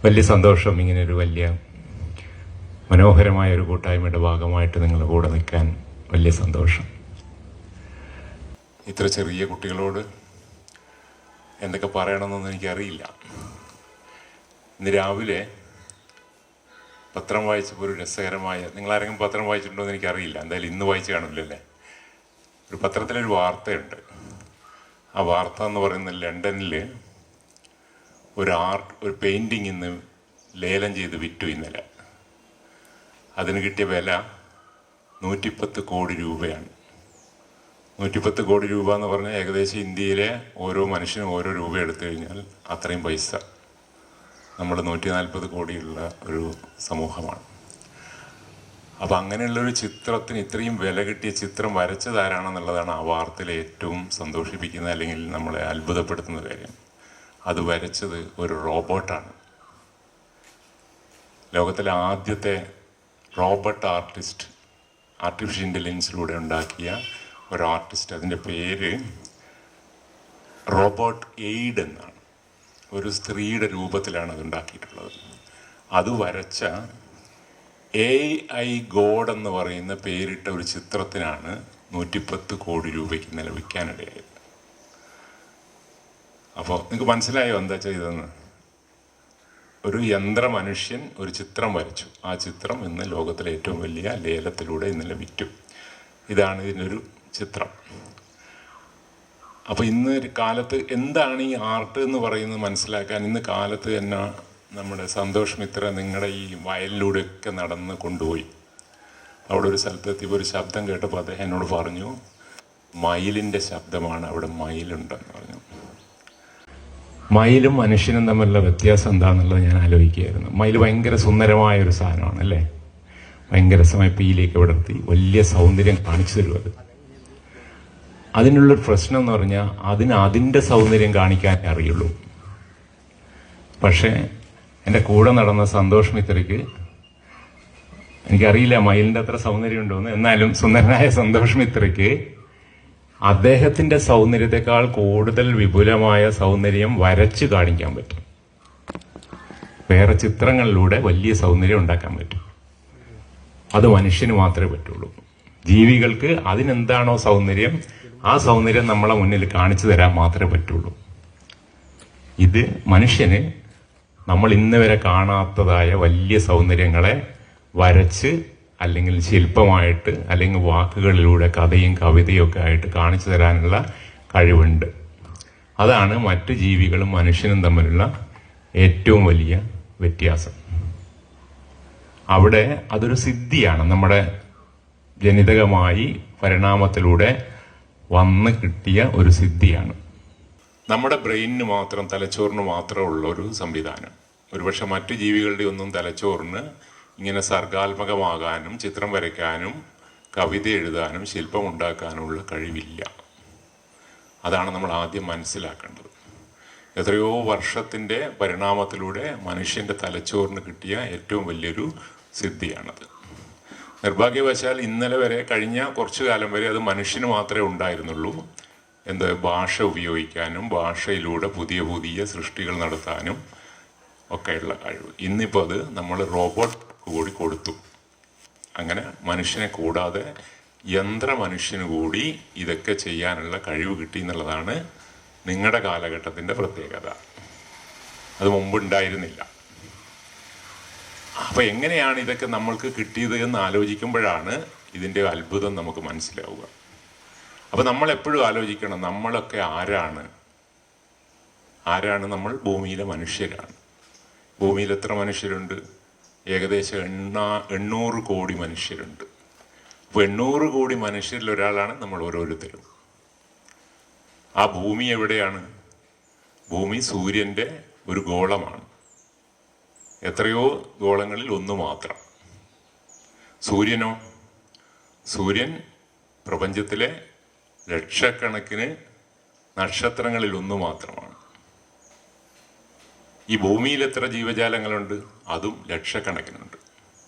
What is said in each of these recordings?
വലിയ സന്തോഷം. ഇങ്ങനെയൊരു വലിയ മനോഹരമായ ഒരു കൂട്ടായ്മയുടെ ഭാഗമായിട്ട് നിങ്ങളുടെ കൂടെ നിൽക്കാൻ വലിയ സന്തോഷം. ഇത്ര ചെറിയ കുട്ടികളോട് എന്തൊക്കെ പറയണമെന്നൊന്നും എനിക്കറിയില്ല. ഇന്ന് രാവിലെ പത്രം വായിച്ചപ്പോൾ ഒരു രസകരമായ, നിങ്ങളാരെങ്കിലും പത്രം വായിച്ചിട്ടുണ്ടോ എന്ന് എനിക്കറിയില്ല, എന്തായാലും ഇന്ന് വായിച്ച് കാണില്ലല്ലേ. ഒരു പത്രത്തിലൊരു വാർത്തയുണ്ട്. ആ വാർത്ത എന്ന് പറയുന്നത് ലണ്ടനിൽ ഒരു പെയിൻറ്റിങ് ഇന്ന് ലേലം ചെയ്ത് വിറ്റു. ഇന്നലെ അതിന് കിട്ടിയ വില 110 കോടി രൂപയാണ്. 110 കോടി രൂപ എന്ന് പറഞ്ഞാൽ ഏകദേശം ഇന്ത്യയിലെ ഓരോ മനുഷ്യനും ഓരോ രൂപ എടുത്തു കഴിഞ്ഞാൽ അത്രയും പൈസ. നമ്മൾ 140 കോടിയുള്ള ഒരു സമൂഹമാണ്. അപ്പം അങ്ങനെയുള്ളൊരു ചിത്രത്തിന് ഇത്രയും വില കിട്ടിയ ചിത്രം വരച്ചതാരാണെന്നുള്ളതാണ് ആ വാർത്തയിലെ ഏറ്റവും സന്തോഷിപ്പിക്കുന്ന അല്ലെങ്കിൽ നമ്മളെ അത്ഭുതപ്പെടുത്തുന്ന കാര്യം. അത് വരച്ചത് ഒരു റോബോട്ടാണ്. ലോകത്തിലെ ആദ്യത്തെ റോബോട്ട് ആർട്ടിസ്റ്റ്, ആർട്ടിഫിഷ്യൽ ഇൻ്റലിജൻസിലൂടെ ഉണ്ടാക്കിയ ഒരു ആർട്ടിസ്റ്റ്. അതിൻ്റെ പേര് റോബോട്ട് എയ്ഡ് എന്നാണ്. ഒരു സ്ത്രീയുടെ രൂപത്തിലാണ് അത് ഉണ്ടാക്കിയിട്ടുള്ളത്. അത് വരച്ച AI ഗോഡ് എന്ന് പറയുന്ന പേരിട്ട ഒരു ചിത്രത്തിനാണ് 110 കോടി രൂപയ്ക്ക് ഇന്നലെ വിൽക്കാനിടയായത്. അപ്പോൾ നിങ്ങൾക്ക് മനസ്സിലായോ എന്താ ചെയ്തതെന്ന്? ഒരു യന്ത്ര മനുഷ്യൻ ഒരു ചിത്രം വരച്ചു. ആ ചിത്രം ഇന്ന് ലോകത്തിലെ ഏറ്റവും വലിയ ലേലത്തിലൂടെ ഇന്നലെ വിറ്റു. ഇതാണ് ഇതിനൊരു ചിത്രം. അപ്പോൾ ഇന്ന് കാലത്ത് എന്താണ് ഈ ആർട്ട് എന്ന് പറയുന്നത് മനസ്സിലാക്കാൻ ഇന്ന് കാലത്ത് തന്നെ നമ്മുടെ സന്തോഷ് മിത്ര നിങ്ങളുടെ ഈ വയലിലൂടെയൊക്കെ നടന്ന് കൊണ്ടുപോയി. അവിടെ ഒരു സ്ഥലത്തെത്തിയപ്പോൾ ഒരു ശബ്ദം കേട്ടപ്പോൾ അദ്ദേഹം എന്നോട് പറഞ്ഞു, മയിലിൻ്റെ ശബ്ദമാണ്, അവിടെ മയിലുണ്ടെന്ന് പറഞ്ഞു. മയിലും മനുഷ്യനും തമ്മിലുള്ള വ്യത്യാസം എന്താണെന്നുള്ളത് ഞാൻ ആലോചിക്കുകയായിരുന്നു. മയിൽ ഭയങ്കര സുന്ദരമായ ഒരു സാധനമാണ് അല്ലേ. ഭയങ്കര സമയം പീലിയൊക്കെ വിടർത്തി വലിയ സൗന്ദര്യം കാണിച്ചു തരും. അതിനുള്ളൊരു പ്രശ്നം എന്ന് പറഞ്ഞാൽ അതിൻ്റെ സൗന്ദര്യം കാണിക്കാനേ അറിയുള്ളൂ. പക്ഷേ എൻ്റെ കൂടെ നടന്ന സന്തോഷ് മിത്രയ്ക്ക്, എനിക്കറിയില്ല മയിലിൻ്റെ അത്ര സൗന്ദര്യം ഉണ്ടോയെന്ന്, എന്നാലും സുന്ദരനായ സന്തോഷ് മിത്രയ്ക്ക് അദ്ദേഹത്തിൻ്റെ സൗന്ദര്യത്തെക്കാൾ കൂടുതൽ വിപുലമായ സൗന്ദര്യം വരച്ച് കാണിക്കാൻ പറ്റും. വേറെ ചിത്രങ്ങളിലൂടെ വലിയ സൗന്ദര്യം ഉണ്ടാക്കാൻ പറ്റും. അത് മനുഷ്യന് മാത്രമേ പറ്റുള്ളൂ. ജീവികൾക്ക് അതിനെന്താണോ സൗന്ദര്യം, ആ സൗന്ദര്യം നമ്മളെ മുന്നിൽ കാണിച്ചു തരാൻ മാത്രമേ പറ്റുള്ളൂ. ഇത് മനുഷ്യന് നമ്മൾ ഇന്ന് വരെ കാണാത്തതായ വലിയ സൗന്ദര്യങ്ങളെ വരച്ച് അല്ലെങ്കിൽ ശില്പമായിട്ട് അല്ലെങ്കിൽ വാക്കുകളിലൂടെ കഥയും കവിതയും ഒക്കെ ആയിട്ട് കാണിച്ചു തരാനുള്ള കഴിവുണ്ട്. അതാണ് മറ്റു ജീവികളും മനുഷ്യനും തമ്മിലുള്ള ഏറ്റവും വലിയ വ്യത്യാസം. അവിടെ അതൊരു സിദ്ധിയാണ്, നമ്മുടെ ജനിതകമായി പരിണാമത്തിലൂടെ വന്ന് കിട്ടിയ ഒരു സിദ്ധിയാണ്. നമ്മുടെ ബ്രെയിനിന് മാത്രം, തലച്ചോറിന് മാത്രമുള്ള ഒരു സംവിധാനം. ഒരുപക്ഷെ മറ്റു ജീവികളുടെ ഒന്നും തലച്ചോറിന് ഇങ്ങനെ സർഗാത്മകമാകാനും ചിത്രം വരയ്ക്കാനും കവിത എഴുതാനും ശില്പം ഉണ്ടാക്കാനുമുള്ള കഴിവില്ല. അതാണ് നമ്മൾ ആദ്യം മനസ്സിലാക്കേണ്ടത്. എത്രയോ വർഷത്തിൻ്റെ പരിണാമത്തിലൂടെ മനുഷ്യൻ്റെ തലച്ചോറിന് കിട്ടിയ ഏറ്റവും വലിയൊരു സിദ്ധിയാണത്. നിർഭാഗ്യവശാൽ ഇന്നലെ വരെ, കഴിഞ്ഞ കുറച്ചു കാലം വരെ അത് മനുഷ്യന് മാത്രമേ ഉണ്ടായിരുന്നുള്ളൂ. ഭാഷ ഉപയോഗിക്കാനും ഭാഷയിലൂടെ പുതിയ പുതിയ സൃഷ്ടികൾ നടത്താനും ഒക്കെയുള്ള കഴിവ്. ഇന്നിപ്പോൾ അത് നമ്മൾ റോബോട്ട് കൂടി കൊടുത്തു. അങ്ങനെ മനുഷ്യനെ കൂടാതെ യന്ത്ര മനുഷ്യന് കൂടി ഇതൊക്കെ ചെയ്യാനുള്ള കഴിവ് കിട്ടി എന്നുള്ളതാണ് നിങ്ങളുടെ കാലഘട്ടത്തിൻ്റെ പ്രത്യേകത. അത് മുമ്പുണ്ടായിരുന്നില്ല. അപ്പോൾ എങ്ങനെയാണ് ഇതൊക്കെ നമ്മൾക്ക് കിട്ടിയത് എന്ന് ആലോചിക്കുമ്പോഴാണ് ഇതിൻ്റെ അത്ഭുതം നമുക്ക് മനസ്സിലാവുക. അപ്പോൾ നമ്മളെപ്പോഴും ആലോചിക്കണം, നമ്മളൊക്കെ ആരാണ്? നമ്മൾ ഭൂമിയിലെ മനുഷ്യരാണ്. ഭൂമിയിൽ എത്ര മനുഷ്യരുണ്ട്? ഏകദേശം 800 കോടി മനുഷ്യരുണ്ട്. അപ്പോൾ 800 കോടി മനുഷ്യരിൽ ഒരാളാണ് നമ്മൾ ഓരോരുത്തരും. ആ ഭൂമി എവിടെയാണ്? ഭൂമി സൂര്യൻ്റെ ഒരു ഗോളമാണ്. എത്രയോ ഗോളങ്ങളിൽ ഒന്ന് മാത്രം. സൂര്യനോ? സൂര്യൻ പ്രപഞ്ചത്തിലെ ലക്ഷക്കണക്കിന് നക്ഷത്രങ്ങളിൽ ഒന്ന് മാത്രമാണ്. ഈ ഭൂമിയിൽ എത്ര ജീവജാലങ്ങളുണ്ട്? അതും ലക്ഷക്കണക്കിനുണ്ട്.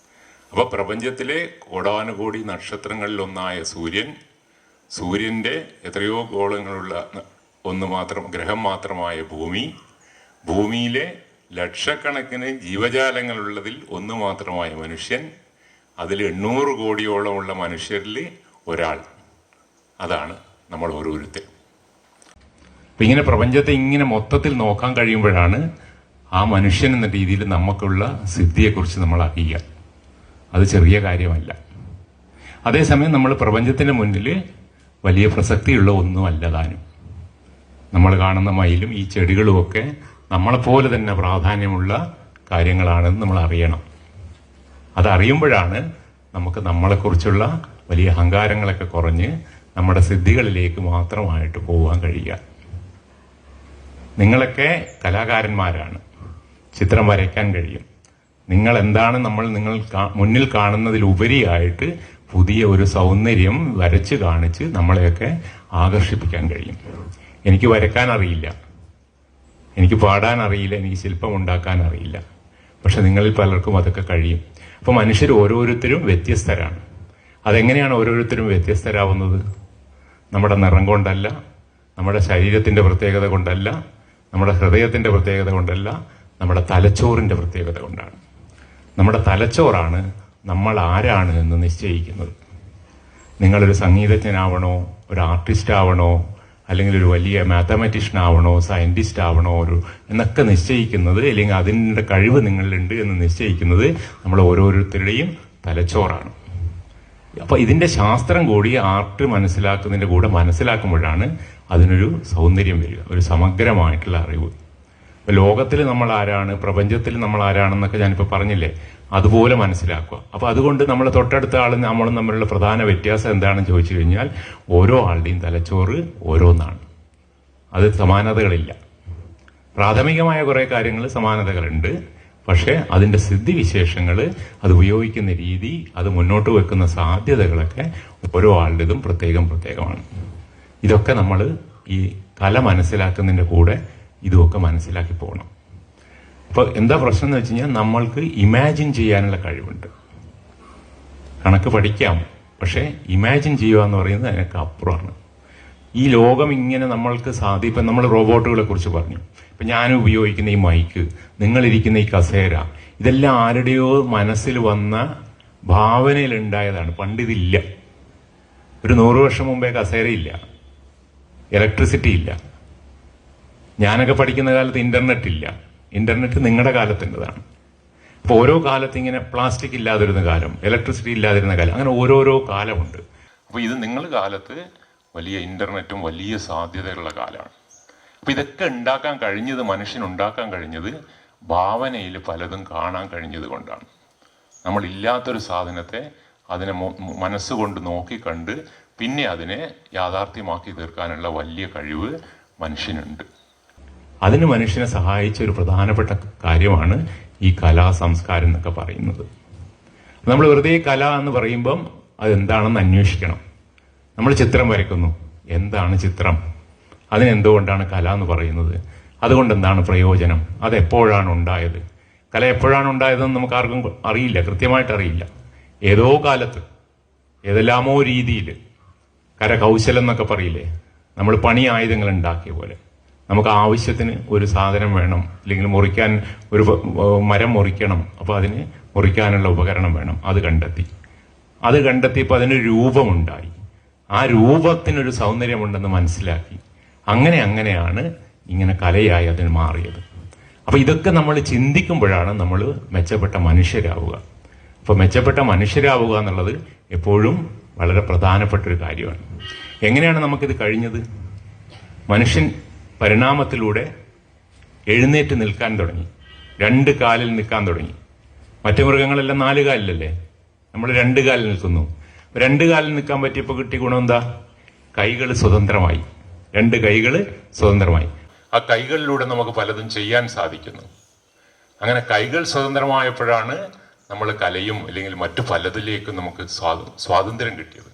അപ്പോൾ പ്രപഞ്ചത്തിലെ കോടാനുകോടി നക്ഷത്രങ്ങളിൽ ഒന്നായ സൂര്യൻ്റെ എത്രയോ ഗോളങ്ങളുള്ള ഗ്രഹം മാത്രമായ ഭൂമിയിലെ ലക്ഷക്കണക്കിന് ജീവജാലങ്ങളുള്ളതിൽ ഒന്ന് മാത്രമായ മനുഷ്യൻ, അതിൽ 800 കോടിയോളമുള്ള മനുഷ്യരിൽ ഒരാൾ. അതാണ് നമ്മൾ ഓരോരുത്തരും. അപ്പം ഇങ്ങനെ പ്രപഞ്ചത്തെ ഇങ്ങനെ മൊത്തത്തിൽ നോക്കാൻ കഴിയുമ്പോഴാണ് ആ മനുഷ്യൻ എന്ന രീതിയിൽ നമുക്കുള്ള സിദ്ധിയെക്കുറിച്ച് നമ്മൾ അറിയുക. അത് ചെറിയ കാര്യമല്ല. അതേസമയം നമ്മൾ പ്രപഞ്ചത്തിന് മുന്നിൽ വലിയ പ്രസക്തിയുള്ള ഒന്നുമല്ല താനും. നമ്മൾ കാണുന്ന മയിലും ഈ ചെടികളുമൊക്കെ നമ്മളെപ്പോലെ തന്നെ പ്രാധാന്യമുള്ള കാര്യങ്ങളാണെന്ന് നമ്മൾ അറിയണം. അതറിയുമ്പോഴാണ് നമുക്ക് നമ്മളെക്കുറിച്ചുള്ള വലിയ അഹങ്കാരങ്ങളൊക്കെ കുറഞ്ഞ് നമ്മുടെ സിദ്ധികളിലേക്ക് മാത്രമായിട്ട് പോകാൻ കഴിയുക. നിങ്ങളൊക്കെ കലാകാരന്മാരാണ്, ചിത്രം വരയ്ക്കാൻ കഴിയും. നിങ്ങൾ എന്താണ് നിങ്ങൾ മുന്നിൽ കാണുന്നതിലുപരിയായിട്ട് പുതിയ ഒരു സൗന്ദര്യം വരച്ച് കാണിച്ച് നമ്മളെയൊക്കെ ആകർഷിപ്പിക്കാൻ കഴിയും. എനിക്ക് വരയ്ക്കാൻ അറിയില്ല, എനിക്ക് പാടാൻ അറിയില്ല, എനിക്ക് ശില്പം ഉണ്ടാക്കാൻ അറിയില്ല. പക്ഷെ നിങ്ങളിൽ പലർക്കും അതൊക്കെ കഴിയും. അപ്പോൾ മനുഷ്യർ ഓരോരുത്തരും വ്യത്യസ്തരാണ്. അതെങ്ങനെയാണ് ഓരോരുത്തരും വ്യത്യസ്തരാവുന്നത്? നമ്മുടെ നിറം കൊണ്ടല്ല, നമ്മുടെ ശരീരത്തിന്റെ പ്രത്യേകത കൊണ്ടല്ല, നമ്മുടെ ഹൃദയത്തിന്റെ പ്രത്യേകത കൊണ്ടല്ല, നമ്മുടെ തലച്ചോറിന്റെ പ്രത്യേകത കൊണ്ടാണ്. നമ്മുടെ തലച്ചോറാണ് നമ്മൾ ആരാണ് എന്ന് നിശ്ചയിക്കുന്നത്. നിങ്ങളൊരു സംഗീതജ്ഞനാവണോ, ഒരു ആർട്ടിസ്റ്റ് ആവണോ, അല്ലെങ്കിൽ ഒരു വലിയ മാത്തമാറ്റീഷ്യൻ ആവണോ, സയന്റിസ്റ്റ് ആവണോ എന്നൊക്കെ നിശ്ചയിക്കുന്നത്, അല്ലെങ്കിൽ അതിൻ്റെ കഴിവ് നിങ്ങളിലുണ്ട് എന്ന് നിശ്ചയിക്കുന്നത് നമ്മൾ ഓരോരുത്തരുടെയും തലച്ചോറാണ്. അപ്പൊ ഇതിന്റെ ശാസ്ത്രം കൂടി ആർട്ട് മനസ്സിലാക്കുന്നതിന്റെ കൂടെ മനസ്സിലാക്കുമ്പോഴാണ് അതിനൊരു സൗന്ദര്യം വരിക, ഒരു സമഗ്രമായിട്ടുള്ള അറിവ്. ലോകത്തിൽ നമ്മൾ ആരാണ്, പ്രപഞ്ചത്തിൽ നമ്മൾ ആരാണെന്നൊക്കെ ഞാനിപ്പോൾ പറഞ്ഞില്ലേ, അതുപോലെ മനസ്സിലാക്കുക. അപ്പൊ അതുകൊണ്ട് നമ്മൾ തൊട്ടടുത്ത ആളും നമ്മളും തമ്മിലുള്ള പ്രധാന വ്യത്യാസം എന്താണെന്ന് ചോദിച്ചു കഴിഞ്ഞാൽ ഓരോ ആളുടെയും തലച്ചോറ് ഓരോന്നാണ്. അത് സമാനതകളില്ല. പ്രാഥമികമായ കുറെ കാര്യങ്ങൾ സമാനതകളുണ്ട്. പക്ഷെ അതിന്റെ സിദ്ധിവിശേഷങ്ങൾ, അത് ഉപയോഗിക്കുന്ന രീതി, അത് മുന്നോട്ട് വെക്കുന്ന സാധ്യതകളൊക്കെ ഓരോ ആളുടേതും പ്രത്യേകമാണ്. ഇതൊക്കെ നമ്മൾ ഈ കല മനസ്സിലാക്കുന്നതിന്റെ കൂടെ ഇതുമൊക്കെ മനസ്സിലാക്കി പോകണം. അപ്പൊ എന്താ പ്രശ്നം എന്ന് വെച്ച് കഴിഞ്ഞാൽ നമ്മൾക്ക് ഇമാജിൻ ചെയ്യാനുള്ള കഴിവുണ്ട്. കണക്ക് പഠിക്കാം, പക്ഷെ ഇമാജിൻ ചെയ്യുക എന്ന് പറയുന്നത് അതിനൊക്കെ അപ്പുറമാണ്. ഈ ലോകം ഇങ്ങനെ നമ്മൾക്ക് ഇപ്പം നമ്മൾ റോബോട്ടുകളെ കുറിച്ച് പറഞ്ഞു. ഇപ്പം ഞാൻ ഉപയോഗിക്കുന്ന ഈ മൈക്ക്, നിങ്ങളിരിക്കുന്ന ഈ കസേര, ഇതെല്ലാം ആരുടെയോ മനസ്സിൽ വന്ന ഭാവനയിൽ ഉണ്ടായതാണ്. പണ്ടിതില്ല. ഒരു 100 വർഷം മുമ്പേ കസേരയില്ല, ഇലക്ട്രിസിറ്റി ഇല്ല. ഞാനൊക്കെ പഠിക്കുന്ന കാലത്ത് ഇന്റർനെറ്റ് ഇല്ല. ഇന്റർനെറ്റ് നിങ്ങളുടെ കാലത്തിൻ്റെതാണ്. അപ്പോൾ ഓരോ കാലത്ത് ഇങ്ങനെ പ്ലാസ്റ്റിക് ഇല്ലാതിരുന്ന കാലം, ഇലക്ട്രിസിറ്റി ഇല്ലാതിരുന്ന കാലം, അങ്ങനെ ഓരോരോ കാലമുണ്ട്. അപ്പോൾ ഇത് നിങ്ങളുടെ കാലത്ത് വലിയ ഇന്റർനെറ്റും വലിയ സാധ്യതയുള്ള കാലമാണ്. അപ്പൊ ഇതൊക്കെ ഉണ്ടാക്കാൻ കഴിഞ്ഞത്, മനുഷ്യനുണ്ടാക്കാൻ കഴിഞ്ഞത് ഭാവനയിൽ പലതും കാണാൻ കഴിഞ്ഞത് കൊണ്ടാണ്. നമ്മളില്ലാത്തൊരു സാധനത്തെ അതിനെ മനസ്സുകൊണ്ട് നോക്കിക്കണ്ട് പിന്നെ അതിനെ യാഥാർത്ഥ്യമാക്കി തീർക്കാനുള്ള വലിയ കഴിവ് മനുഷ്യനുണ്ട്. അതിന് മനുഷ്യനെ സഹായിച്ച ഒരു പ്രധാനപ്പെട്ട കാര്യമാണ് ഈ കലാ സംസ്കാരം എന്നൊക്കെ പറയുന്നത്. നമ്മൾ വെറുതെ കല എന്ന് പറയുമ്പം അതെന്താണെന്ന് അന്വേഷിക്കണം. നമ്മൾ ചിത്രം വരയ്ക്കുന്നു, എന്താണ് ചിത്രം, അതിനെന്തുകൊണ്ടാണ് കല എന്ന് പറയുന്നത്, അതുകൊണ്ട് എന്താണ് പ്രയോജനം, അതെപ്പോഴാണ് ഉണ്ടായത്, കല എപ്പോഴാണ് ഉണ്ടായതെന്ന് നമുക്ക് ആർക്കും അറിയില്ല, കൃത്യമായിട്ട് അറിയില്ല. ഏതോ കാലത്ത് ഏതെല്ലാമോ രീതിയിൽ കരകൗശലം എന്നൊക്കെ പറയില്ലേ, നമ്മൾ പണി ആയുധങ്ങൾ ഉണ്ടാക്കിയ പോലെ നമുക്ക് ആവശ്യത്തിന് ഒരു സാധനം വേണം, അല്ലെങ്കിൽ മുറിക്കാൻ ഒരു മരം മുറിക്കണം, അപ്പോൾ അതിന് മുറിക്കാനുള്ള ഉപകരണം വേണം. അത് കണ്ടെത്തിയപ്പോൾ അതിന് രൂപമുണ്ടായി. ആ രൂപത്തിനൊരു സൗന്ദര്യമുണ്ടെന്ന് മനസ്സിലാക്കി. അങ്ങനെയാണ് ഇങ്ങനെ കലയായി അതിന് മാറിയത്. അപ്പൊ ഇതൊക്കെ നമ്മൾ ചിന്തിക്കുമ്പോഴാണ് നമ്മൾ മെച്ചപ്പെട്ട മനുഷ്യരാവുക. അപ്പൊ മെച്ചപ്പെട്ട മനുഷ്യരാവുക എന്നുള്ളത് എപ്പോഴും വളരെ പ്രധാനപ്പെട്ട ഒരു കാര്യമാണ്. എങ്ങനെയാണ് നമുക്കിത് കഴിഞ്ഞത്? മനുഷ്യൻ പരിണാമത്തിലൂടെ എഴുന്നേറ്റ് നിൽക്കാൻ തുടങ്ങി, 2 കാലിൽ നിൽക്കാൻ തുടങ്ങി. മറ്റു മൃഗങ്ങളെല്ലാം 4 കാലിലല്ലേ, നമ്മൾ 2 കാലിൽ നിൽക്കുന്നു. 2 കാലിൽ നിൽക്കാൻ പറ്റിയപ്പോൾ കിട്ടിയ ഗുണം എന്താ? കൈകൾ സ്വതന്ത്രമായി. 2 കൈകൾ സ്വതന്ത്രമായി. ആ കൈകളിലൂടെ നമുക്ക് പലതും ചെയ്യാൻ സാധിക്കുന്നു. അങ്ങനെ കൈകൾ സ്വതന്ത്രമായപ്പോഴാണ് നമ്മൾ കലയും അല്ലെങ്കിൽ മറ്റു പലതിലേക്കും നമുക്ക് സ്വാതന്ത്ര്യം കിട്ടിയത്.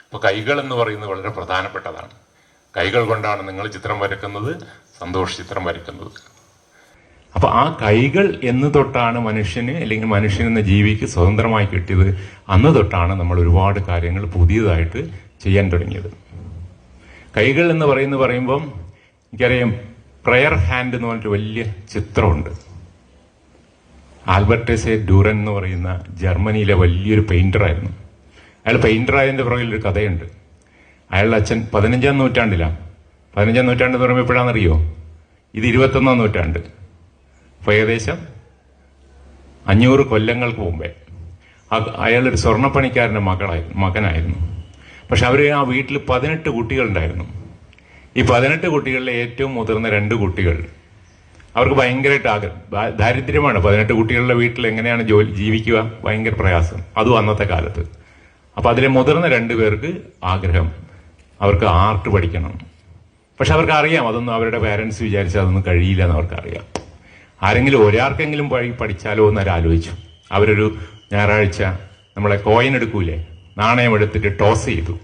അപ്പോൾ കൈകൾ എന്ന് പറയുന്നത് വളരെ പ്രധാനപ്പെട്ടതാണ്. കൈകൾ കൊണ്ടാണ് നിങ്ങൾ ചിത്രം വരയ്ക്കുന്നത്, സന്തോഷ് ചിത്രം വരയ്ക്കുന്നത്. അപ്പൊ ആ കൈകൾ എന്ന് തൊട്ടാണ് മനുഷ്യന്, അല്ലെങ്കിൽ മനുഷ്യൻ എന്ന ജീവിക്ക് സ്വതന്ത്രമായി കിട്ടിയത്. അന്ന് തൊട്ടാണ് നമ്മൾ ഒരുപാട് കാര്യങ്ങൾ പുതിയതായിട്ട് ചെയ്യാൻ തുടങ്ങിയത്. കൈകൾ എന്ന് പറയുമ്പം എനിക്കറിയാം, പ്രയർ ഹാൻഡ് എന്ന് പറഞ്ഞിട്ട് വലിയ ചിത്രമുണ്ട്. ആൽബർട്ട് എസ് എ ഡ്യൂറൻ എന്ന് പറയുന്ന ജർമ്മനിയിലെ വലിയൊരു പെയിന്ററായിരുന്നു. അയാൾ പെയിന്ററായതിൻ്റെ പുറകിൽ ഒരു കഥയുണ്ട്. അയാളുടെ അച്ഛൻ 15-ാം നൂറ്റാണ്ടിലാണ്. 15-ാം നൂറ്റാണ്ട് എന്ന് പറയുമ്പോൾ എപ്പോഴാണെന്നറിയോ? ഇത് 21-ാം നൂറ്റാണ്ട്. അപ്പോൾ ഏകദേശം 500 കൊല്ലങ്ങൾക്ക് മുമ്പേ. അയാളൊരു സ്വർണ്ണപ്പണിക്കാരൻ്റെ മകനായിരുന്നു. പക്ഷെ അവർ ആ വീട്ടിൽ 18 കുട്ടികളുണ്ടായിരുന്നു. ഈ 18 കുട്ടികളിലെ ഏറ്റവും മുതിർന്ന 2 കുട്ടികൾ, അവർക്ക് ഭയങ്കരമായിട്ട് ദാരിദ്ര്യമാണ്. 18 കുട്ടികളുടെ വീട്ടിൽ എങ്ങനെയാണ് ജീവിക്കുക? ഭയങ്കര പ്രയാസം, അതും അന്നത്തെ കാലത്ത്. അപ്പൊ അതിലെ മുതിർന്ന 2 പേർക്ക് ആഗ്രഹം, അവർക്ക് ആർട്ട് പഠിക്കണം. പക്ഷെ അവർക്ക് അറിയാം അതൊന്നും അവരുടെ പേരൻസ് വിചാരിച്ചാൽ അതൊന്നും കഴിയില്ല എന്ന് അവർക്കറിയാം. ആരെങ്കിലും ഒരാൾക്കെങ്കിലും പഠിച്ചാലോ എന്ന് അവരാലോചിച്ചു. അവരൊരു ഞായറാഴ്ച നമ്മളെ കോയിൻ എടുക്കൂലേ, നാണയം എടുത്തിട്ട് ടോസ് ചെയ്തു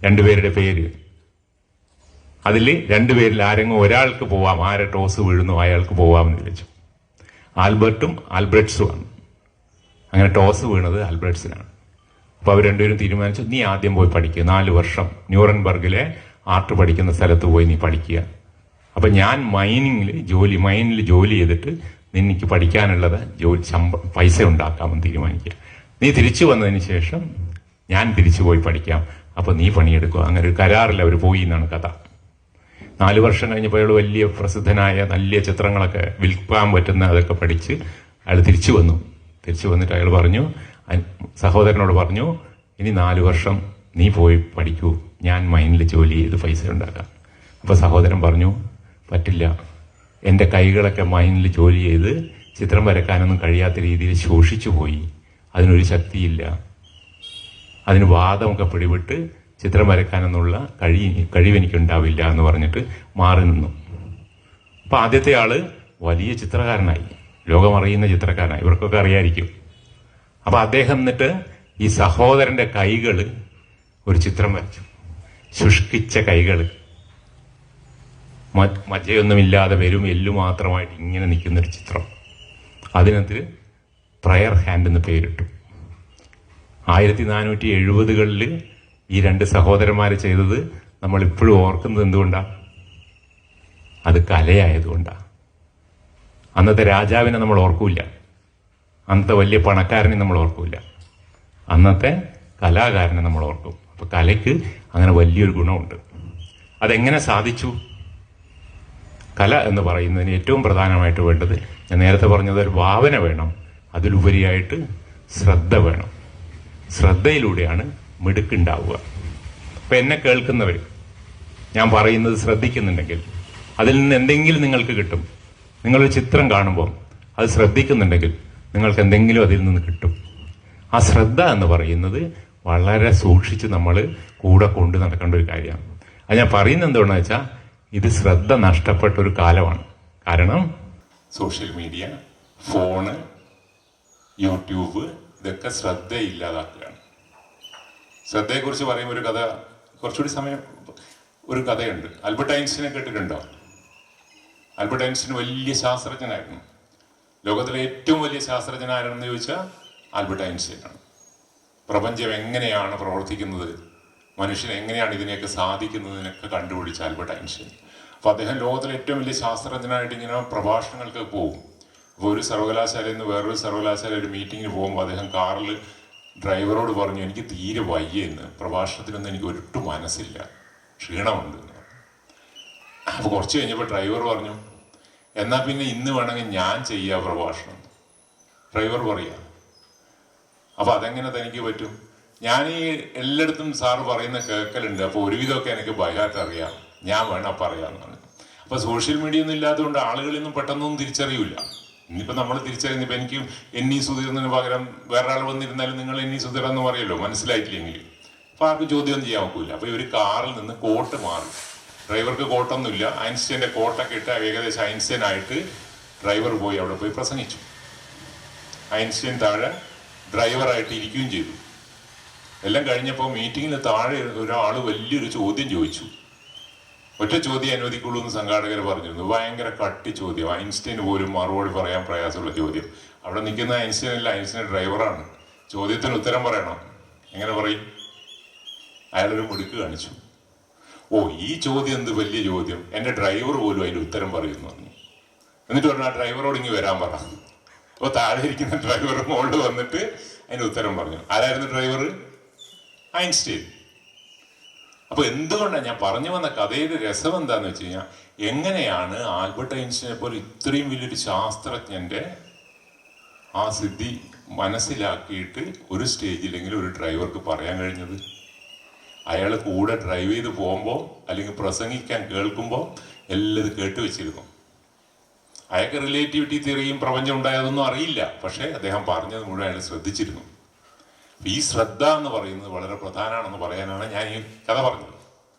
2 പേരുടെ പേര്. അതിൽ 2 പേരിൽ ആരെങ്കിലും ഒരാൾക്ക് പോവാം, ആരെ ടോസ് വീഴുന്നു അയാൾക്ക് പോവാമെന്ന് വിളിച്ചു. ആൽബർട്ടും ആൽബ്രട്ട്സുമാണ്. അങ്ങനെ ടോസ് വീണത് ആൽബ്രട്ട്സിനാണ്. അപ്പോൾ അവർ 2 പേരും തീരുമാനിച്ചു, നീ ആദ്യം പോയി പഠിക്കുക, 4 വർഷം ന്യൂറൻബർഗിലെ ആർട്ട് പഠിക്കുന്ന സ്ഥലത്ത് പോയി നീ പഠിക്കുക. അപ്പം ഞാൻ മൈനിൽ ജോലി ചെയ്തിട്ട് നിനക്ക് പഠിക്കാനുള്ളത് പൈസ ഉണ്ടാക്കാമെന്ന് തീരുമാനിക്കുക. നീ തിരിച്ചു വന്നതിന് ശേഷം ഞാൻ തിരിച്ചു പോയി പഠിക്കാം, അപ്പോൾ നീ പണിയെടുക്കുക. അങ്ങനെ ഒരു കരാറിൽ അവർ പോയി എന്നാണ് കഥ. 4 വർഷം കഴിഞ്ഞപ്പോൾ അയാൾ വലിയ പ്രസിദ്ധനായ നല്ല ചിത്രങ്ങളൊക്കെ വിൽക്കാൻ പറ്റുന്ന അതൊക്കെ പഠിച്ച് അയാൾ തിരിച്ചു വന്നു. തിരിച്ചു വന്നിട്ട് അയാൾ പറഞ്ഞു, സഹോദരനോട് പറഞ്ഞു, ഇനി 4 വർഷം നീ പോയി പഠിക്കൂ, ഞാൻ മൈനിൽ ജോലി ചെയ്ത് പൈസ ഉണ്ടാക്കാം. അപ്പോൾ സഹോദരൻ പറഞ്ഞു, പറ്റില്ല, എൻ്റെ കൈകളൊക്കെ മൈനിൽ ജോലി ചെയ്ത് ചിത്രം വരക്കാനൊന്നും കഴിയാത്ത രീതിയിൽ ശോഷിച്ചു പോയി, അതിനൊരു ശക്തിയില്ല, അതിന് വാദമൊക്കെ പിടിവിട്ട് ചിത്രം വരക്കാനെന്നുള്ള കഴിവെനിക്കുണ്ടാവില്ല എന്ന് പറഞ്ഞിട്ട് മാറി നിന്നു. അപ്പം ആദ്യത്തെ ആള് വലിയ ചിത്രകാരനായി, ലോകമറിയുന്ന ചിത്രകാരനായി, ഇവർക്കൊക്കെ അറിയായിരിക്കും. അപ്പം അദ്ദേഹം എന്നിട്ട് ഈ സഹോദരൻ്റെ കൈകൾ ഒരു ചിത്രം വരച്ചു. ശുഷ്കിച്ച കൈകൾ, മജ്ജയൊന്നുമില്ലാതെ വെറും എല്ലു മാത്രമായിട്ട് ഇങ്ങനെ നിൽക്കുന്നൊരു ചിത്രം. അതിനകത്ത് പ്രയർ ഹാൻഡ് എന്ന് പേരിട്ടു. 1470കളിൽ ഈ 2 സഹോദരന്മാർ ചെയ്തത് നമ്മൾ ഇപ്പോഴും ഓർക്കുന്നത് എന്തുകൊണ്ടാണ്? അത് കലയായതുകൊണ്ടാണ്. അന്നത്തെ രാജാവിനെ നമ്മൾ ഓർക്കൂല, അന്നത്തെ വലിയ പണക്കാരനെ നമ്മൾ ഓർക്കൂല, അന്നത്തെ കലാകാരനെ നമ്മൾ ഓർക്കും. അപ്പൊ കലയ്ക്ക് അങ്ങനെ വലിയൊരു ഗുണമുണ്ട്. അതെങ്ങനെ സാധിച്ചു? കല എന്ന് പറയുന്നതിന് ഏറ്റവും പ്രധാനമായിട്ട് വേണ്ടത്, ഞാൻ നേരത്തെ പറഞ്ഞത്, ഒരു ഭാവന വേണം, അതിലുപരിയായിട്ട് ശ്രദ്ധ വേണം. ശ്രദ്ധയിലൂടെയാണ് മിടുക്കുണ്ടാവുക. അപ്പൊ എന്നെ കേൾക്കുന്നവർ, ഞാൻ പറയുന്നത് ശ്രദ്ധിക്കുന്നുണ്ടെങ്കിൽ അതിൽ നിന്ന് എന്തെങ്കിലും നിങ്ങൾക്ക് കിട്ടും. നിങ്ങളൊരു ചിത്രം കാണുമ്പോൾ അത് ശ്രദ്ധിക്കുന്നുണ്ടെങ്കിൽ നിങ്ങൾക്ക് എന്തെങ്കിലും അതിൽ നിന്ന് കിട്ടും. ആ ശ്രദ്ധ എന്ന് പറയുന്നത് വളരെ സൂക്ഷിച്ച് നമ്മൾ കൂടെ കൊണ്ട് നടക്കേണ്ട ഒരു കാര്യമാണ്. അത് ഞാൻ പറയുന്നത് എന്തുകൊണ്ടെന്ന് വെച്ചാൽ, ഇത് ശ്രദ്ധ നഷ്ടപ്പെട്ട ഒരു കാലമാണ്. കാരണം സോഷ്യൽ മീഡിയ, ഫോണ്, യൂട്യൂബ്, ഇതൊക്കെ ശ്രദ്ധ ഇല്ലാതാക്കുകയാണ്. ശ്രദ്ധയെക്കുറിച്ച് പറയുമ്പോൾ ഒരു കഥ, കുറച്ചുകൂടി സമയം, ഒരു കഥയുണ്ട്. ആൽബർട്ട് ഐൻസ്റ്റീനെ കേട്ടിട്ടുണ്ടോ? ആൽബർട്ട് ഐൻസ്റ്റീൻ വലിയ ശാസ്ത്രജ്ഞനായിരുന്നു. ലോകത്തിലെ ഏറ്റവും വലിയ ശാസ്ത്രജ്ഞൻ ആരാണെന്ന് ചോദിച്ചാൽ ആൽബർട്ട് ഐൻസ്റ്റീനാണ്. പ്രപഞ്ചം എങ്ങനെയാണ് പ്രവർത്തിക്കുന്നത്, മനുഷ്യൻ എങ്ങനെയാണ് ഇതിനെയൊക്കെ സാധിക്കുന്നതിനൊക്കെ കണ്ടുപിടിച്ച ആൽബർട്ട് ഐൻസ്റ്റീൻ. അപ്പോൾ അദ്ദേഹം ലോകത്തിലെ ഏറ്റവും വലിയ ശാസ്ത്രജ്ഞനായിട്ട് ഇങ്ങനെ പ്രഭാഷണങ്ങൾക്ക് പോകും. അപ്പോൾ ഒരു സർവകലാശാലയിൽ നിന്ന് വേറൊരു സർവകലാശാല ഒരു മീറ്റിങ്ങിന് പോകുമ്പോൾ അദ്ദേഹം കാറിൽ ഡ്രൈവറോട് പറഞ്ഞു, എനിക്ക് തീരെ വയ്യെന്ന്, പ്രഭാഷണത്തിനൊന്നും എനിക്ക് ഒട്ടും മനസ്സില്ല, ക്ഷീണമുണ്ട് എന്ന് പറഞ്ഞു. അപ്പോൾ കുറച്ച് കഴിഞ്ഞപ്പോൾ ഡ്രൈവർ പറഞ്ഞു, എന്നാൽ പിന്നെ ഇന്ന് വേണമെങ്കിൽ ഞാൻ ചെയ്യാം പ്രഭാഷണം. ഡ്രൈവർ പറയാം. അപ്പോൾ അതെങ്ങനെ തനിക്ക് പറ്റും? ഞാൻ ഈ എല്ലായിടത്തും സാറ് പറയുന്ന കേൾക്കലുണ്ട്, അപ്പോൾ ഒരുവിധമൊക്കെ എനിക്ക് ബൈഹാർട്ട് അറിയാം, ഞാൻ വേണം പറയാമെന്നാണ്. അപ്പോൾ സോഷ്യൽ മീഡിയ ഒന്നും ഇല്ലാത്തതുകൊണ്ട് ആളുകളൊന്നും പെട്ടെന്നൊന്നും തിരിച്ചറിയില്ല. ഇന്നിപ്പോൾ നമ്മൾ തിരിച്ചറിയുന്നത്, ഇപ്പം എനിക്ക് എന്നീ സുധീറിന് പകരം വേറെ ആൾ വന്നിരുന്നാലും നിങ്ങൾ എന്നീ സുധീർ എന്ന് പറയുമല്ലോ, മനസ്സിലായിട്ടില്ലെങ്കിൽ. അപ്പോൾ ആർക്ക് ചോദ്യം ചെയ്യാൻ നോക്കില്ല. അപ്പോൾ ഇവർ കാറിൽ നിന്ന് കോട്ട് മാറി. ഡ്രൈവർക്ക് കോട്ടൊന്നുമില്ല, ഐൻസ്റ്റീൻ്റെ കോട്ടൊക്കെ ഇട്ട് ഏകദേശം ഐൻസ്റ്റീൻ ആയിട്ട് ഡ്രൈവർ പോയി അവിടെ പോയി പ്രസംഗിച്ചു. ഐൻസ്റ്റീൻ താഴെ ഡ്രൈവറായിട്ട് ഇരിക്കുകയും ചെയ്തു. എല്ലാം കഴിഞ്ഞപ്പോൾ മീറ്റിങ്ങിൽ താഴെ ഒരാൾ വലിയൊരു ചോദ്യം ചോദിച്ചു. ഒറ്റ ചോദ്യം അനുവദിക്കുള്ളൂ എന്ന് സംഘാടകർ പറഞ്ഞിരുന്നു. ഭയങ്കര കട്ടി ചോദ്യം, ഐൻസ്റ്റീന് പോലും മറുപടി പറയാൻ പ്രയാസമുള്ള ചോദ്യം. അവിടെ നിൽക്കുന്ന ഐൻസ്റ്റീൻ അല്ല, ഐൻസ്റ്റീൻ ഡ്രൈവറാണ്. ചോദ്യത്തിന് ഉത്തരം പറയണം. എങ്ങനെ പറയും? അയാളൊരു മിടുക്ക് കാണിച്ചു. ഓ, ഈ ചോദ്യം എന്ത് വലിയ ചോദ്യം, എൻ്റെ ഡ്രൈവർ പോലും അതിൻ്റെ ഉത്തരം പറയുന്നു പറഞ്ഞു. എന്നിട്ട് പറഞ്ഞു, ആ ഡ്രൈവറോട് ഇങ്ങ് വരാൻ പറ. അപ്പോൾ താഴെ ഇരിക്കുന്ന ഡ്രൈവർ മുകളിൽ വന്നിട്ട് അതിന് ഉത്തരം പറഞ്ഞു. ആരായിരുന്നു ഡ്രൈവർ? ഐൻസ്റ്റീൻ. അപ്പൊ എന്തുകൊണ്ടാണ് ഞാൻ പറഞ്ഞു വന്ന കഥയുടെ രസം എന്താന്ന് വെച്ച് കഴിഞ്ഞാൽ, എങ്ങനെയാണ് ആൽബർട്ട് ഐൻസ്റ്റീനെ പോലെ ഇത്രയും വലിയൊരു ശാസ്ത്രജ്ഞന്റെ ആ സിദ്ധി മനസ്സിലാക്കിയിട്ട് ഒരു സ്റ്റേജിലെങ്കിലും ഒരു ഡ്രൈവർക്ക് പറയാൻ കഴിഞ്ഞത്? അയാൾ കൂടെ ഡ്രൈവ് ചെയ്ത് പോകുമ്പോൾ അല്ലെങ്കിൽ പ്രസംഗിക്കാൻ കേൾക്കുമ്പോൾ എല്ലാം ഇത് കേട്ടുവെച്ചിരുന്നു. അയാൾക്ക് റിലേറ്റിവിറ്റി തിയറിയും പ്രപഞ്ചം ഉണ്ടായതൊന്നും അറിയില്ല, പക്ഷേ അദ്ദേഹം പറഞ്ഞത് മുഴുവൻ അയാൾ ശ്രദ്ധിച്ചിരുന്നു. ഈ ശ്രദ്ധ എന്ന് പറയുന്നത് വളരെ പ്രധാനമാണെന്ന് പറയാനാണ് ഞാൻ ഈ കഥ പറഞ്ഞത്.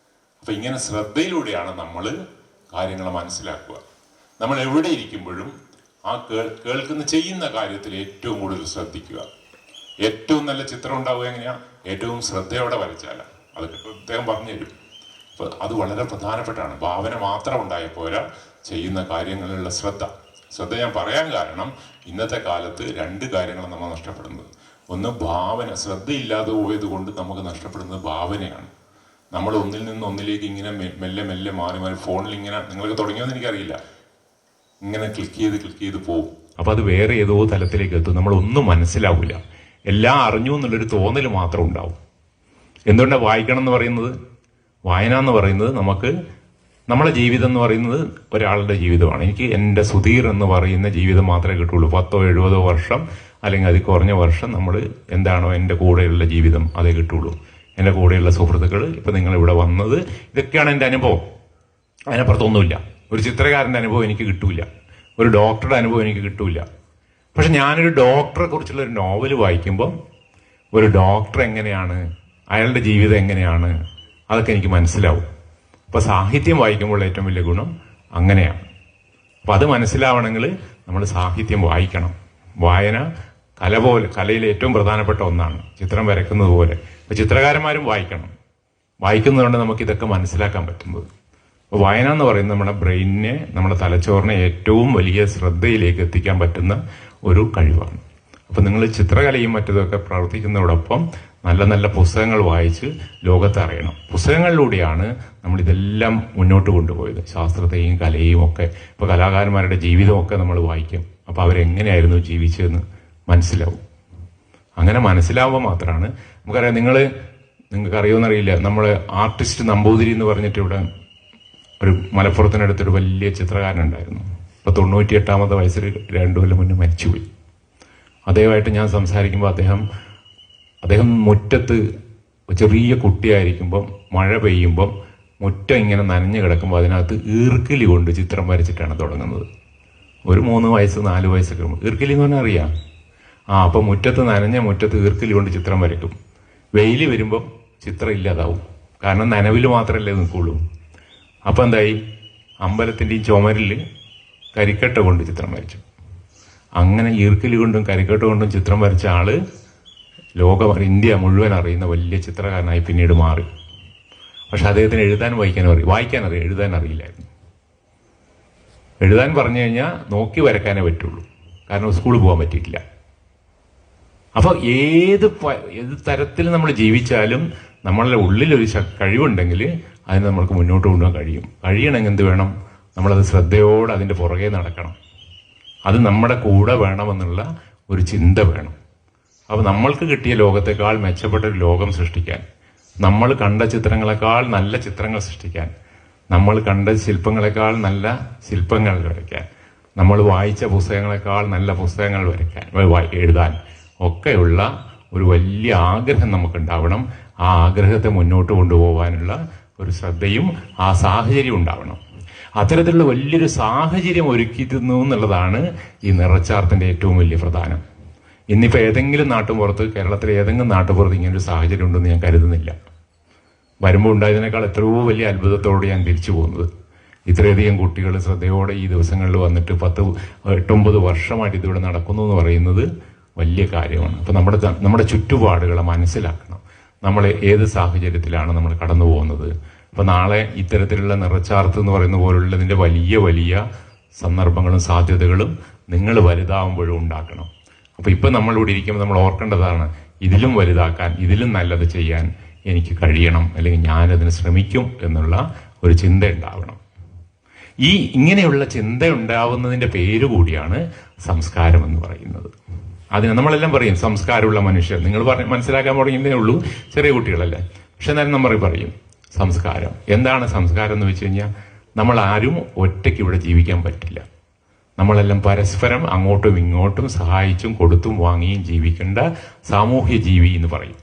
അപ്പൊ ഇങ്ങനെ ശ്രദ്ധയിലൂടെയാണ് നമ്മൾ കാര്യങ്ങൾ മനസ്സിലാക്കുക. നമ്മൾ എവിടെ ഇരിക്കുമ്പോഴും ആ കേൾക്കുന്ന ചെയ്യുന്ന കാര്യത്തിൽ ഏറ്റവും കൂടുതൽ ശ്രദ്ധിക്കുക. ഏറ്റവും നല്ല ചിത്രം ഉണ്ടാവുക എങ്ങനെയാ? ഏറ്റവും ശ്രദ്ധയോടെ വരച്ചാലാണ്. അതൊക്കെ അദ്ദേഹം പറഞ്ഞു തരും. അപ്പൊ അത് വളരെ പ്രധാനപ്പെട്ടാണ്. ഭാവന മാത്രം ഉണ്ടായ പോരാ, ചെയ്യുന്ന കാര്യങ്ങളിലുള്ള ശ്രദ്ധ ഞാൻ പറയാൻ കാരണം, ഇന്നത്തെ കാലത്ത് രണ്ട് കാര്യങ്ങളാണ് നമ്മൾ നഷ്ടപ്പെടുന്നത്. ഒന്ന് ഭാവന, ശ്രദ്ധയില്ലാതെ പോയത് കൊണ്ട് നമുക്ക് നഷ്ടപ്പെടുന്നത് ഭാവനയാണ്. നമ്മൾ ഒന്നിൽ നിന്ന് ഒന്നിലേക്ക് ഇങ്ങനെ മെല്ലെ മെല്ലെ മാറി മാറി ഫോണിൽ ഇങ്ങനെ, നിങ്ങൾക്ക് തുടങ്ങിയെന്ന് എനിക്കറിയില്ല, ഇങ്ങനെ ക്ലിക്ക് ചെയ്ത് പോകും. അപ്പൊ അത് വേറെ ഏതോ തലത്തിലേക്ക് എത്തും. നമ്മളൊന്നും മനസ്സിലാവില്ല. എല്ലാം അറിഞ്ഞു എന്നുള്ളൊരു തോന്നൽ മാത്രം ഉണ്ടാവും. എന്തുകൊണ്ടാണ് വായിക്കണം എന്ന് പറയുന്നത്? വായന എന്ന് പറയുന്നത് നമുക്ക് നമ്മളെ ജീവിതം എന്ന് പറയുന്നത് ഒരാളുടെ ജീവിതമാണ്. എനിക്ക് എൻ്റെ സുധീർ എന്ന് പറയുന്ന ജീവിതം മാത്രമേ കിട്ടുള്ളൂ. 10-70 വർഷം അല്ലെങ്കിൽ അതിൽ കുറഞ്ഞ വർഷം നമ്മൾ എന്താണോ എൻ്റെ കൂടെയുള്ള ജീവിതം അതേ കിട്ടുള്ളൂ. എൻ്റെ കൂടെയുള്ള സുഹൃത്തുക്കൾ, ഇപ്പം നിങ്ങളിവിടെ വന്നത്, ഇതൊക്കെയാണ് എൻ്റെ അനുഭവം. അതിനപ്പുറത്തൊന്നുമില്ല. ഒരു ചിത്രകാരൻ്റെ അനുഭവം എനിക്ക് കിട്ടൂല, ഒരു ഡോക്ടറുടെ അനുഭവം എനിക്ക് കിട്ടൂല. പക്ഷെ ഞാനൊരു ഡോക്ടറെ കുറിച്ചുള്ള ഒരു നോവൽ വായിക്കുമ്പോൾ ഒരു ഡോക്ടർ എങ്ങനെയാണ്, അയാളുടെ ജീവിതം എങ്ങനെയാണ്, അതൊക്കെ എനിക്ക് മനസ്സിലാവും. അപ്പൊ സാഹിത്യം വായിക്കുമ്പോൾ ഏറ്റവും വലിയ ഗുണം അങ്ങനെയാണ്. അപ്പൊ അത് മനസ്സിലാവണമെങ്കിൽ നമ്മൾ സാഹിത്യം വായിക്കണം. വായന കലയിലെ ഏറ്റവും പ്രധാനപ്പെട്ട ഒന്നാണ്. ചിത്രം വരയ്ക്കുന്നത് പോലെ അപ്പൊ ചിത്രകാരന്മാരും വായിക്കണം. വായിക്കുന്നതുകൊണ്ട് നമുക്ക് ഇതൊക്കെ മനസ്സിലാക്കാൻ പറ്റുന്നത്. അപ്പോൾ വായന എന്ന് പറയുന്നത് നമ്മുടെ ബ്രെയിനിനെ, നമ്മുടെ തലച്ചോറിനെ ഏറ്റവും വലിയ ശ്രദ്ധയിലേക്ക് എത്തിക്കാൻ പറ്റുന്ന ഒരു കഴിവാണ്. അപ്പൊ നിങ്ങൾ ചിത്രകലയും മറ്റതൊക്കെ പ്രവർത്തിക്കുന്നതോടൊപ്പം നല്ല നല്ല പുസ്തകങ്ങൾ വായിച്ച് ലോകത്തെ അറിയണം. പുസ്തകങ്ങളിലൂടെയാണ് നമ്മൾ ഇതെല്ലാം മുന്നോട്ട് കൊണ്ടുപോയത്. ശാസ്ത്രത്തെയും കലയും ഒക്കെ. ഇപ്പൊ കലാകാരന്മാരുടെ ജീവിതമൊക്കെ നമ്മൾ വായിക്കും. അപ്പൊ അവരെങ്ങനെയായിരുന്നു ജീവിച്ചതെന്ന് മനസ്സിലാവും. അങ്ങനെ മനസ്സിലാവുമ്പോൾ മാത്രമാണ് നമുക്കറിയാം. നിങ്ങൾക്ക് അറിയുമെന്നറിയില്ല, നമ്മളെ ആർട്ടിസ്റ്റ് നമ്പൂതിരി എന്ന് പറഞ്ഞിട്ട് ഇവിടെ ഒരു മലപ്പുറത്തിനടുത്തൊരു വലിയ ചിത്രകാരനുണ്ടായിരുന്നു. ഇപ്പൊ 98-ാമത്തെ വയസ്സിൽ 2 കൊല്ലം മുന്നേ മരിച്ചുപോയി. അദ്ദേഹമായിട്ട് ഞാൻ സംസാരിക്കുമ്പോൾ അദ്ദേഹം മുറ്റത്ത് ചെറിയ കുട്ടിയായിരിക്കുമ്പോൾ മഴ പെയ്യുമ്പം മുറ്റം ഇങ്ങനെ നനഞ്ഞു കിടക്കുമ്പോൾ അതിനകത്ത് ഈർക്കിലി കൊണ്ട് ചിത്രം വരച്ചിട്ടാണ് തുടങ്ങുന്നത്. ഒരു 3 വയസ്സ് 4 വയസ്സൊക്കെ ഈർക്കിലി എന്ന് പറഞ്ഞാൽ അറിയാം. അപ്പം മുറ്റത്ത് മുറ്റത്ത് ഈർക്കിലി കൊണ്ട് ചിത്രം വരയ്ക്കും. വെയിൽ വരുമ്പം ചിത്രം ഇല്ലാതാവും. കാരണം നനവിൽ മാത്രമല്ലേ നിൽക്കുള്ളൂ. അപ്പം എന്തായി, അമ്പലത്തിൻ്റെയും ചുമരിൽ കരിക്കട്ട കൊണ്ട് ചിത്രം വരച്ചു. അങ്ങനെ ഈർക്കിലി കൊണ്ടും കരിക്കട്ട കൊണ്ടും ചിത്രം വരച്ച ആള് ഇന്ത്യ മുഴുവൻ അറിയുന്ന വലിയ ചിത്രകാരനായി പിന്നീട് മാറി. പക്ഷെ അദ്ദേഹത്തിന് വായിക്കാൻ അറിയാം, എഴുതാൻ അറിയില്ലായിരുന്നു. എഴുതാൻ പറഞ്ഞു കഴിഞ്ഞാൽ നോക്കി വരക്കാനേ പറ്റുള്ളൂ. കാരണം സ്കൂളിൽ പോകാൻ പറ്റിയിട്ടില്ല. അപ്പൊ ഏത് തരത്തിൽ നമ്മൾ ജീവിച്ചാലും നമ്മളുടെ ഉള്ളിലൊരു കഴിവുണ്ടെങ്കിൽ അതിന് നമ്മൾക്ക് മുന്നോട്ട് കൊണ്ടുപോകാൻ കഴിയണമെങ്കിൽ എന്ത് വേണം? നമ്മളത് ശ്രദ്ധയോടെ അതിൻ്റെ പുറകെ നടക്കണം. അത് നമ്മുടെ കൂടെ വേണമെന്നുള്ള ഒരു ചിന്ത വേണം. അപ്പൊ നമ്മൾക്ക് കിട്ടിയ ലോകത്തെക്കാൾ മെച്ചപ്പെട്ട ഒരു ലോകം സൃഷ്ടിക്കാൻ, നമ്മൾ കണ്ട ചിത്രങ്ങളെക്കാൾ നല്ല ചിത്രങ്ങൾ സൃഷ്ടിക്കാൻ, നമ്മൾ കണ്ട ശില്പങ്ങളെക്കാൾ നല്ല ശില്പങ്ങൾ വരയ്ക്കാൻ, നമ്മൾ വായിച്ച പുസ്തകങ്ങളെക്കാൾ നല്ല പുസ്തകങ്ങൾ എഴുതാൻ ഒക്കെയുള്ള ഒരു വലിയ ആഗ്രഹം നമുക്കുണ്ടാവണം. ആ ആഗ്രഹത്തെ മുന്നോട്ട് കൊണ്ടുപോകാനുള്ള ഒരു ശ്രദ്ധയും ആ സാഹചര്യം ഉണ്ടാവണം. അത്തരത്തിലുള്ള വലിയൊരു സാഹചര്യം ഒരുക്കിയിരുന്നു എന്നുള്ളതാണ് ഈ നിറച്ചാർത്തിന്റെ ഏറ്റവും വലിയ പ്രധാനം. ഇന്നിപ്പോൾ ഏതെങ്കിലും നാട്ടുപുറത്ത്, കേരളത്തിലെ ഏതെങ്കിലും നാട്ടുപുറത്ത് ഇങ്ങനൊരു സാഹചര്യം ഉണ്ടെന്ന് ഞാൻ കരുതുന്നില്ല. വരുമ്പോൾ ഉണ്ടായതിനേക്കാൾ എത്രയോ വലിയ അത്ഭുതത്തോടെ ഞാൻ തിരിച്ചു പോകുന്നത്. ഇത്രയധികം കുട്ടികൾ ശ്രദ്ധയോടെ ഈ ദിവസങ്ങളിൽ വന്നിട്ട് 8-9 വർഷമായിട്ട് ഇതിവിടെ നടക്കുന്നു എന്ന് പറയുന്നത് വലിയ കാര്യമാണ്. അപ്പം നമ്മുടെ ചുറ്റുപാടുകളെ മനസ്സിലാക്കണം. നമ്മൾ ഏത് സാഹചര്യത്തിലാണ് നമ്മൾ കടന്നു പോകുന്നത്. അപ്പം നാളെ ഇത്തരത്തിലുള്ള നിറച്ചാർത്ത് എന്ന് പറയുന്ന പോലുള്ളതിൻ്റെ വലിയ വലിയ സന്ദർഭങ്ങളും സാധ്യതകളും നിങ്ങൾ വലുതാവുമ്പോഴും ഉണ്ടാക്കണം. അപ്പം ഇപ്പം നമ്മളിവിടെ ഇരിക്കുമ്പോൾ നമ്മൾ ഓർക്കേണ്ടതാണ്, ഇതിലും വലുതാക്കാൻ, ഇതിലും നല്ലത് ചെയ്യാൻ എനിക്ക് കഴിയണം, അല്ലെങ്കിൽ ഞാനതിന് ശ്രമിക്കും എന്നുള്ള ഒരു ചിന്ത ഉണ്ടാവണം. ഇങ്ങനെയുള്ള ചിന്ത ഉണ്ടാവുന്നതിന്റെ പേര് കൂടിയാണ് സംസ്കാരം എന്ന് പറയുന്നത്. അതിന് നമ്മളെല്ലാം പറയും സംസ്കാരമുള്ള മനുഷ്യർ. നിങ്ങൾ മനസ്സിലാക്കാൻ തുടങ്ങിയതേ ഉള്ളൂ, ചെറിയ കുട്ടികളല്ലേ. പക്ഷെ എന്നാലും നമ്മൾ പറയും സംസ്കാരം. എന്താണ് സംസ്കാരം എന്ന് വെച്ച് കഴിഞ്ഞാൽ, നമ്മൾ ആരും ഒറ്റയ്ക്ക് ഇവിടെ ജീവിക്കാൻ പറ്റില്ല. നമ്മളെല്ലാം പരസ്പരം അങ്ങോട്ടും ഇങ്ങോട്ടും സഹായിച്ചും കൊടുത്തും വാങ്ങിയും ജീവിക്കേണ്ട സാമൂഹ്യ ജീവി എന്ന് പറയും.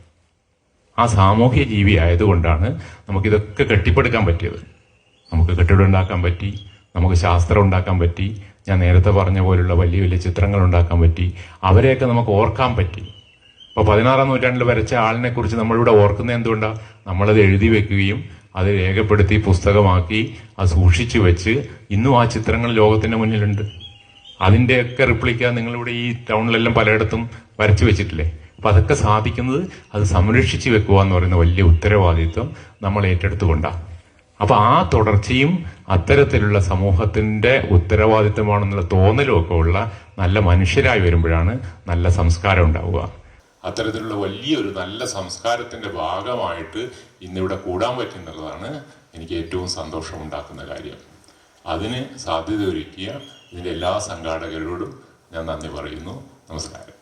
ആ സാമൂഹ്യ ജീവി ആയതുകൊണ്ടാണ് നമുക്കിതൊക്കെ കെട്ടിപ്പടുക്കാൻ പറ്റിയത്. നമുക്ക് കെട്ടിടം ഉണ്ടാക്കാൻ പറ്റി, നമുക്ക് ശാസ്ത്രം ഉണ്ടാക്കാൻ പറ്റി, ഞാൻ നേരത്തെ പറഞ്ഞ പോലുള്ള വലിയ വലിയ ചിത്രങ്ങൾ ഉണ്ടാക്കാൻ പറ്റി, അവരെയൊക്കെ നമുക്ക് ഓർക്കാൻ പറ്റി. ഇപ്പോൾ 16-ാം നൂറ്റാണ്ടിൽ വരച്ച ആളിനെ കുറിച്ച് നമ്മളിവിടെ ഓർക്കുന്നത് എന്തുകൊണ്ടാണ്? നമ്മളത് എഴുതി വെക്കുകയും അത് രേഖപ്പെടുത്തി പുസ്തകമാക്കി അത് സൂക്ഷിച്ചു വെച്ച് ഇന്നും ആ ചിത്രങ്ങൾ ലോകത്തിന്റെ മുന്നിലുണ്ട്. അതിൻ്റെയൊക്കെ റിപ്ലിക്ക നിങ്ങളിവിടെ ഈ ടൗണിലെല്ലാം പലയിടത്തും വരച്ചു വെച്ചിട്ടില്ലേ? അപ്പൊ അതൊക്കെ സാധിക്കുന്നത് അത് സംരക്ഷിച്ചു വെക്കുക എന്ന് പറയുന്ന വലിയ ഉത്തരവാദിത്വം നമ്മൾ ഏറ്റെടുത്തുകൊണ്ടാണ്. അപ്പൊ ആ തുടർച്ചയും അത്തരത്തിലുള്ള സമൂഹത്തിന്റെ ഉത്തരവാദിത്വമാണെന്നുള്ള തോന്നലും ഒക്കെ ഉള്ള നല്ല മനുഷ്യരായി വരുമ്പോഴാണ് നല്ല സംസ്കാരം ഉണ്ടാവുക. അത്തരത്തിലുള്ള വലിയൊരു നല്ല സംസ്കാരത്തിന്റെ ഭാഗമായിട്ട് ഇന്നിവിടെ കൂടാൻ പറ്റുന്നുള്ളതാണ് എനിക്ക് ഏറ്റവും സന്തോഷമുണ്ടാക്കുന്ന കാര്യം. അതിന് സാധ്യത ഒരുക്കിയ ഇതിൻ്റെ എല്ലാ സംഘാടകരോടും ഞാൻ നന്ദി പറയുന്നു. നമസ്കാരം.